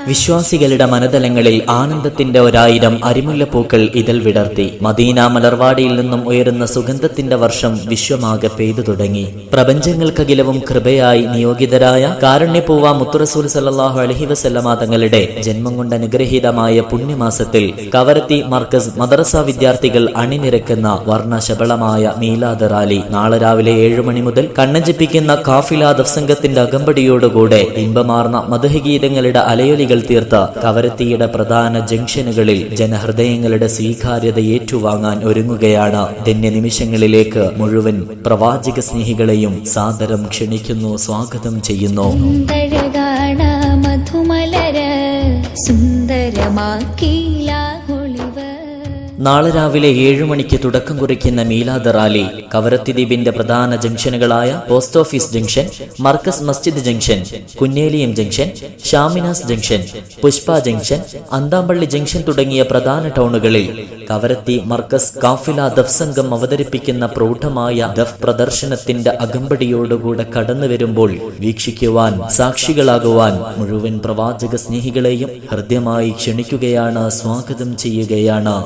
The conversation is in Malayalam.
വിശ്വാസികളുടെ മനതലങ്ങളിൽ ആനന്ദത്തിന്റെ 1000 അരിമുല്ലപ്പൂക്കൾ ഇതൾ വിടർത്തി. മദീന മലർവാടിയിൽ നിന്നും ഉയരുന്ന സുഗന്ധത്തിന്റെ വർഷം വിശ്വമാകെ പെയ്തു തുടങ്ങി. പ്രപഞ്ചങ്ങൾക്കകിലവും കൃപയായി നിയോഗിതരായ കാരുണ്യപൂവ മുത്തുറസൂൽ സല്ലല്ലാഹു അലൈഹി വസല്ലമ തങ്ങളുടെ ജന്മം കൊണ്ട് അനുഗ്രഹീതമായ പുണ്യമാസത്തിൽ കവരത്തി മർക്കസ് മദ്രസ വിദ്യാർത്ഥികൾ അണിനിരക്കുന്ന വർണ്ണശബളമായ മീലാദ് റാലി നാളെ രാവിലെ 7 മണി മുതൽ കണ്ണഞ്ചിപ്പിക്കുന്ന കാഫില ദഫ്സംഗത്തിന്റെ അകമ്പടിയോടുകൂടെ ഇമ്പമാർന്ന മദ്ഹഗീതങ്ങളുടെ അലയൊലികൾ തീർത്ത കവരത്തിയുടെ പ്രധാന ജംഗ്ഷനുകളിൽ ജനഹൃദയങ്ങളുടെ സ്വീകാര്യത ഏറ്റുവാങ്ങാൻ ഒരുങ്ങുകയാണ്. ധന്യ നിമിഷങ്ങളിലേക്ക് മുഴുവൻ പ്രവാചക സ്നേഹികളെയും സാദരം ക്ഷണിക്കുന്നു, സ്വാഗതം ചെയ്യുന്നു. നാളെ രാവിലെ 7 മണിക്ക് തുടക്കം കുറിക്കുന്ന മീലാദ് റാലി കവരത്തി ദ്വീപിന്റെ പ്രധാന ജംഗ്ഷനുകളായ post office junction, Markaz Masjid junction, Kunneliyam junction, Shaminas junction, Pushpa junction, Anthampally junction തുടങ്ങിയ പ്രധാന ടൗണുകളിൽ കവരത്തി മർക്കസ് കാഫില ദഫ് സംഘം അവതരിപ്പിക്കുന്ന പ്രൗഢമായ ദഫ് പ്രദർശനത്തിന്റെ അകമ്പടിയോടുകൂടെ കടന്നു വരുമ്പോൾ വീക്ഷിക്കുവാൻ, സാക്ഷികളാകുവാൻ മുഴുവൻ പ്രവാചക സ്നേഹികളെയും ഹൃദ്യമായി ക്ഷണിക്കുകയാണ്, സ്വാഗതം ചെയ്യുകയാണ്.